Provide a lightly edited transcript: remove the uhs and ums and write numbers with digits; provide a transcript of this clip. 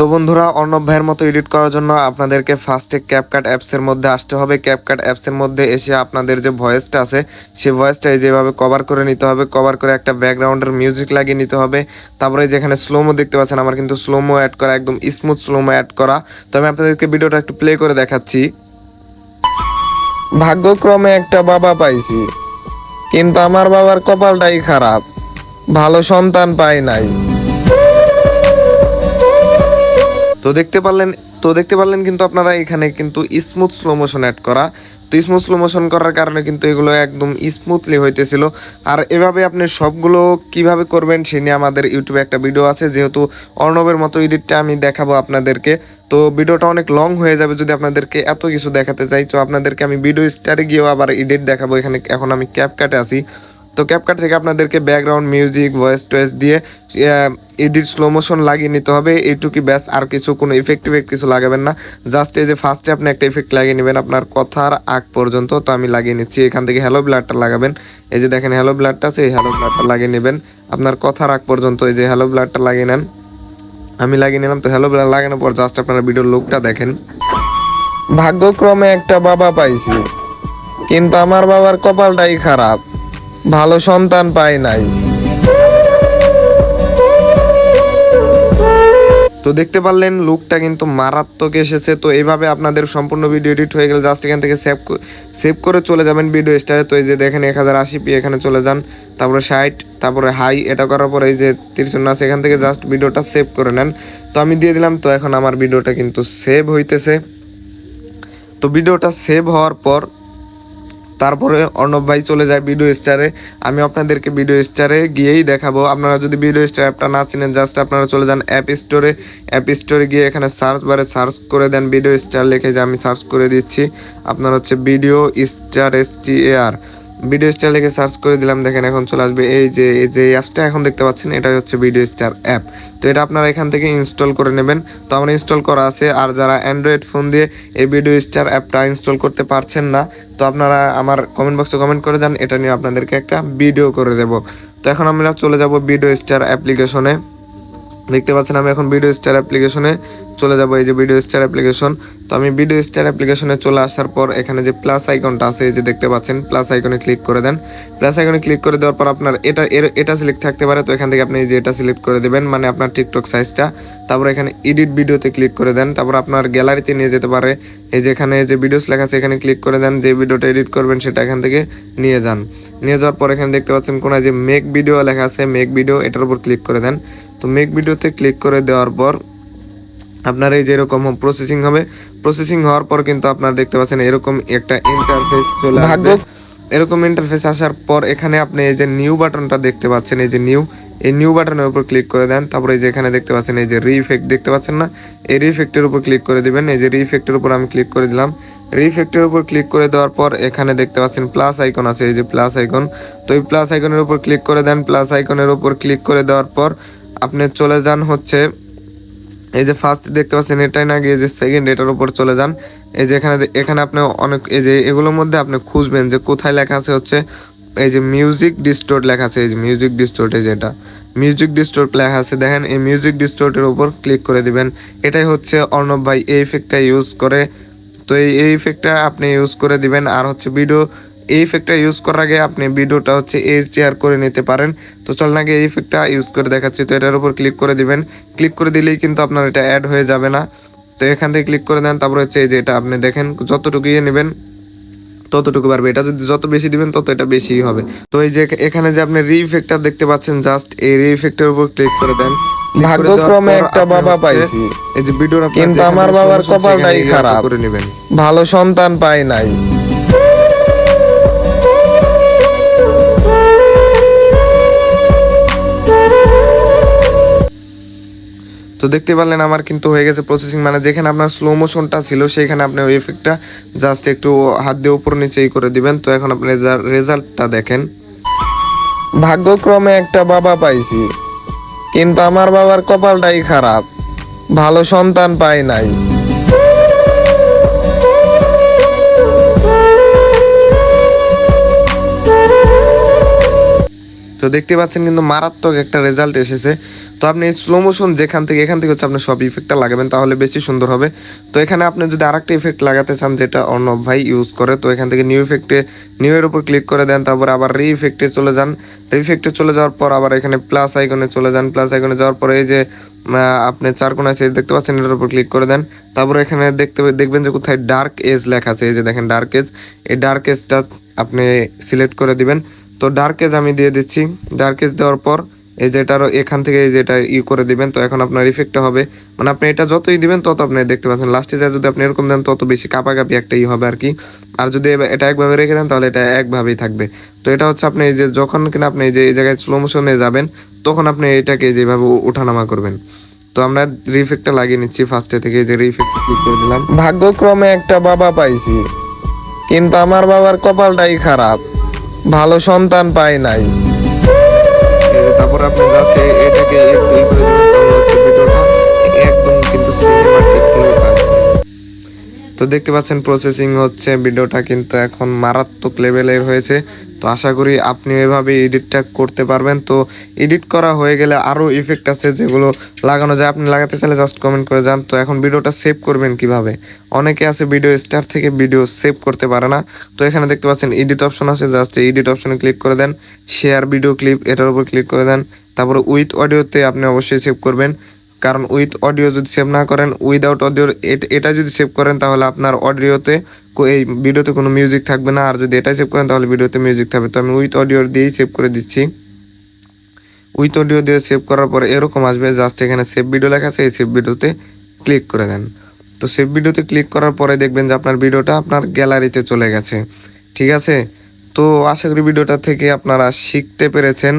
তো বন্ধুরা, অর্ণব ভাইয়ের মতো এডিট করার জন্য আপনাদেরকে ফার্স্টে ক্যাপকাট অ্যাপসের মধ্যে আসতে হবে। ক্যাপকাট অ্যাপসের মধ্যে এসে আপনাদের যে ভয়েসটা আছে সেই ভয়েসটা যেভাবে কভার করে নিতে হবে, কভার করে একটা ব্যাকগ্রাউন্ডের মিউজিক লাগিয়ে নিতে হবে। তারপরে যেখানে স্লোমো দেখতে পাচ্ছেন, আমার কিন্তু স্লোমো অ্যাড করা, একদম স্মুথ স্লোমো অ্যাড করা। তো আমি আপনাদেরকে ভিডিওটা একটু প্লে করে দেখাচ্ছি। ভাগ্যক্রমে একটা বাবা পাইছি, কিন্তু আমার বাবার কপালটাই খারাপ, ভালো সন্তান পাই নাই। তো দেখতে পারলেন কিন্তু আপনারা এখানে কিন্তু স্মুথ স্লো মোশন অ্যাড করা। তো স্মুথ স্লো মোশন করার কারণে কিন্তু এগুলো একদম স্মুথলি হইতেছিল। আর এভাবে আপনি সবগুলো কিভাবে করবেন সে নিয়ে আমাদের ইউটিউবে একটা ভিডিও আছে। যেহেতু অর্ণবের মতো এডিটটা আমি দেখাবো আপনাদেরকে, তো ভিডিওটা অনেক লং হয়ে যাবে যদি আপনাদেরকে এত কিছু দেখাতে চাই। তো আপনাদেরকে আমি ভিডিও স্টারে গিয়েও আবার এডিট দেখাবো। এখানে এখন আমি ক্যাপকাটে আছি। তো ক্যাপকাট থেকে আপনাদেরকে ব্যাকগ্রাউন্ড মিউজিক ভয়েস টয়েস দিয়ে এডিট স্লো মোশন লাগিয়ে নিতে হবে। এইটুকুই ব্যাস, আর কিছু কোনো ইফেক্ট কিছু লাগাবেন না। জাস্ট এই যে ফার্স্টে আপনি একটা ইফেক্ট লাগিয়ে নেবেন আপনার কথার আগ পর্যন্ত। তো আমি লাগিয়ে নিচ্ছি। এখান থেকে হ্যালো ব্লাডটা লাগাবেন। এই যে দেখেন হ্যালো ব্লাডটা আছে, এই হ্যালো ব্লাডটা লাগিয়ে নেবেন আপনার কথার আগ পর্যন্ত। এই যে হ্যালো ব্লাডটা লাগিয়ে নেন, আমি লাগিয়ে নিলাম। তো হ্যালো ব্লাড লাগানোর পর জাস্ট আপনারা ভিডিওর লুকটা দেখেন। ভাগ্যক্রমে একটা বাবা পাইছি, কিন্তু আমার বাবার কপালটাই খারাপ, ভালো সন্তান পাই নাই। তো দেখতে পারলেন লুকটা কিন্তু মারাত্মক এসেছে। তো এইভাবে আপনাদের সম্পূর্ণ ভিডিও এডিট হয়ে গেলে জাস্ট এখান থেকে সেভ করে চলে যাবেন ভিডিও স্টারে। তো এই যে দেখেন 1080p এখানে চলে যান, তারপরে 60, তারপরে হাই, এটা করার পরে এই যে 30 আছে, এখান থেকে জাস্ট ভিডিওটা সেভ করে নেন। তো আমি দিয়ে দিলাম। তো এখন আমার ভিডিওটা কিন্তু সেভ হইতেছে। তো ভিডিওটা সেভ হওয়ার পর তারপরে অর্ণব ভাই চলে যায় ভিডিও স্টারে। আমি আপনাদেরকে ভিডিও স্টারে গিয়েই দেখাবো। আপনারা যদি ভিডিও স্টার অ্যাপটা না চিনেন, জাস্ট আপনারা চলে যান অ্যাপ স্টোরে গিয়ে এখানে সার্চ বারে সার্চ করে দেন ভিডিও স্টার লিখে, যে আমি সার্চ করে দিচ্ছি। আপনার হচ্ছে video star STAR, video star লিখে সার্চ করে দিলাম। দেখেন এখন চলে আসবে এই যে অ্যাপসটা এখন দেখতে পাচ্ছেন, এটা হচ্ছে ভিডিও স্টার অ্যাপ। তো এটা আপনারা এখান থেকে ইনস্টল করে নেবেন। তো আমার ইনস্টল করা আছে। আর যারা অ্যান্ড্রয়েড ফোন দিয়ে এই ভিডিও স্টার অ্যাপটা ইনস্টল করতে পারছেন না, তো আপনারা আমার কমেন্ট বক্সে কমেন্ট করে যান, এটা নিয়ে আপনাদেরকে একটা ভিডিও করে দেব। তো এখন আমরা চলে যাব ভিডিও স্টার অ্যাপ্লিকেশনে। দেখতে পাচ্ছেন আমি এখন ভিডিও স্টার অ্যাপ্লিকেশনে চলে যাব। এই যে ভিডিও স্টার অ্যাপ্লিকেশন। তো আমি ভিডিও স্টার অ্যাপ্লিকেশনে চলে আসার পর এখানে যে প্লাস আইকনটা আছে, এই যে দেখতে পাচ্ছেন, প্লাস আইকনে ক্লিক করে দেন। প্লাস আইকনে ক্লিক করে দেওয়ার পর আপনার এটা সিলেক্ট থাকতে পারে। তো এখান থেকে আপনি এই যে এটা সিলেক্ট করে দেবেন, মানে আপনার টিকটক সাইজটা। তারপর এখানে এডিট ভিডিওতে ক্লিক করে দেন। তারপর আপনার গ্যালারিতে নিয়ে যেতে পারে। এই যে এখানে যে ভিডিওস লেখা আছে এখানে ক্লিক করে দেন। যে ভিডিওটা এডিট করবেন সেটা এখান থেকে নিয়ে যান। নিয়ে যাওয়ার পর এখানে দেখতে পাচ্ছেন কোনায় যে মেক ভিডিও লেখা আছে, মেক ভিডিও, এটার উপর ক্লিক করে দেন। তো মেক ভিডিওতে ক্লিক করে দেওয়ার পর আপনার এই যে এরকম প্রসেসিং হবে। প্রসেসিং হওয়ার পর কিন্তু আপনারা দেখতে পাচ্ছেন এরকম একটা ইন্টারফেস চলে আসবে। এরকম ইন্টারফেস আসার পর এখানে আপনি এই যে নিউ বাটনটা দেখতে পাচ্ছেন, এই যে নিউ বাটনের উপর ক্লিক করে দেন। তারপরে এই যে এখানে দেখতে পাচ্ছেন এই যে রিইফেক্ট দেখতে পাচ্ছেন না, এই রিইফেক্টের উপর ক্লিক করে দিবেন। এই যে রিইফেক্টের উপর আমি ক্লিক করে দিলাম। রিইফেক্টের উপর ক্লিক করে দেওয়ার পর এখানে দেখতে পাচ্ছেন প্লাস আইকন আছে, এই যে প্লাস আইকন। তো এই প্লাস আইকনের উপর ক্লিক করে দেন। প্লাস আইকনের উপর ক্লিক করে দেওয়ার পর আপনি চলে যান হচ্ছে এই যে ফার্স্ট দেখতে পাচ্ছেন এটাই না গিয়ে যে সেকেন্ড, এটার উপর চলে যান। এই যে এখানে আপনি অনেক এই যে এগুলোর মধ্যে আপনি খুঁজবেন যে কোথায় লেখা আছে হচ্ছে এই যে মিউজিক ডিস্টোর্ট লেখা আছে। এই যে মিউজিক ডিস্টোর্ট, এই যে এটা মিউজিক ডিস্টোর্ট লেখা আছে দেখেন, এই মিউজিক ডিস্টোর্টের উপর ক্লিক করে দিবেন। এটাই হচ্ছে অর্ণব ভাই এই ইফেক্টটা ইউজ করে। তো এই ইফেক্টটা আপনি ইউজ করে দিবেন। আর হচ্ছে এই ইফেক্টটা ইউজ করার আগে আপনি ভিডিওটা হচ্ছে HDR করে নিতে পারেন। তো চল না এই ইফেক্টটা ইউজ করে দেখাচ্ছি। তো এটার উপর ক্লিক করে দিবেন। ক্লিক করে দিলেই কিন্তু আপনার এটা অ্যাড হয়ে যাবে না। তো এখান থেকে ক্লিক করে দেন। তারপর হচ্ছে এই যে এটা আপনি দেখেন যতটুকু নেবেন ততটুকু পারবে। এটা যদি যত বেশি দিবেন তত এটা বেশি হবে। তো এই যে এখানে যে আপনি রিইফেক্টটা দেখতে পাচ্ছেন, জাস্ট এই রিইফেক্টের উপর ক্লিক করে দেন। ভাগ্যক্রমে একটা বাবা পাইছি, এই যে ভিডিওটা, কিন্তু আমার বাবার কপালটাই খারাপ করে নেবেন, ভালো সন্তান পাই নাই। তো দেখতে পারলেন আমার কিন্তু হয়ে গেছে প্রসেসিং, মানে যেখানে আপনার স্লো মোশনটা ছিল সেখানে আপনি ওই ইফেক্টটা জাস্ট একটু হাত দিয়ে উপর নিচেই করে দিবেন। তো এখন আপনি রেজাল্টটা দেখেন। ভাগ্যক্রমে একটা বাবা পাইছি, কিন্তু আমার বাবার কপালটাই খারাপ, ভালো সন্তান পাই নাই। তো দেখতে পাচ্ছেন কিন্তু মারাত্মক একটা রেজাল্ট এসেছে। তো আপনি স্লো মোশন এখান থেকে হচ্ছে আপনি সব ইফেক্টটা লাগাবেন, তাহলে বেশি সুন্দর হবে। তো এখানে আপনি যদি আরেকটা ইফেক্ট লাগাতে চান যেটা অর্ণব ভাই ইউজ করে, তো এখান থেকে নিউ এর উপর ক্লিক করে দেন, তারপর আবার রিইফেক্টে চলে যান। রিইফেক্টে চলে যাওয়ার পর আবার এখানে প্লাস আইকনে চলে যান। প্লাস আইকনে যাওয়ার পরে এই যে আপনি চার কোণায় আছে দেখতে পাচ্ছেন, এটার উপর ক্লিক করে দেন। তারপরে এখানে দেখবেন যে কোথায় ডার্ক এজ লেখা আছে, এই যে দেখেন ডার্ক এজ, এই ডার্ক এজটা আপনি সিলেক্ট করে দিবেন। তো ডার্ক এজ আমি দিয়ে দিচ্ছি। ডার্ক এজ দেওয়ার পর এই যেটারও এখান থেকে এই যেটা করে দিবেন। তো এখন আপনার ইফেক্টটা হবে, মানে আপনি এটা যতই দিবেন তত আপনি দেখতে পাচ্ছেন লাস্টে যা যদি আপনি এরকম দেন তত বেশি কাপাকাপি একটা হবে আর কি। আর যদি এটা একভাবে রেখে দেন তাহলে এটা একভাবেই থাকবে। তো এটা হচ্ছে আপনি এই যে যখন কিনা আপনি এই যে এই জায়গায় স্লো মোশনে যাবেন তখন আপনি এটাকে যেভাবে ওঠানামা করবেন। তো আমরা রিফেক্টটা লাগিয়ে নিচ্ছি ফার্স্টে থেকে, যে রিফেক্ট ক্লিক করে দিলাম। ভাগ্যক্রমে একটা বাবা পাইছি, কিন্তু আমার বাবার কপালটাই খারাপ, ভালো সন্তান পাই নাই। তারপর আপনি জাস্ট এটাকে একটু ই করে দিবেন, তাহলে হচ্ছে ভিডিওটা একদম কিন্তু সিনেমাটিক লুক আসবে। তো দেখতে পাচ্ছেন প্রসেসিং হচ্ছে, ভিডিওটা কিন্তু এখন মারাত্মক লেভেলের হয়েছে। তো আশা করি আপনি এভাবে এডিটটা করতে পারবেন। তো এডিট করা হয়ে গেলে আরও ইফেক্ট আছে যেগুলো লাগানো যায়, আপনি লাগাতে চাইলে জাস্ট কমেন্ট করে যান। তো এখন ভিডিওটা সেভ করবেন কিভাবে, অনেকে আছে ভিডিও স্টার থেকে ভিডিও সেভ করতে পারে না। তো এখানে দেখতে পাচ্ছেন এডিট অপশন আছে, জাস্ট এডিট অপশনে ক্লিক করে দেন, শেয়ার ভিডিও ক্লিপ এটার উপর ক্লিক করে দেন। তারপরে উইথ অডিওতে আপনি অবশ্যই সেভ করবেন, কারণ উইথ অডিও যদি সেভ না করেন, উইদাউট অডিও এটা যদি সেভ করেন তাহলে আপনার অডিওতে এই ভিডিওতে কোনো মিউজিক থাকবে না, আর যদি এটা সেভ করেন তাহলে ভিডিওতে মিউজিক থাকবে। তো আমি উইথ অডিও দিয়েই সেভ করে দিচ্ছি। উইথ অডিও দিয়ে সেভ করার পরে এরকম আসবে, জাস্ট এখানে সেভ ভিডিও লেখা আছে, এই সেভ ভিডিওতে ক্লিক করে দেন। তো সেভ ভিডিওতে ক্লিক করার পরে দেখবেন যে আপনার ভিডিওটা আপনার গ্যালারিতে চলে গেছে। ঠিক আছে, তো আশা করি ভিডিওটা থেকে আপনারা শিখতে পেরেছেন।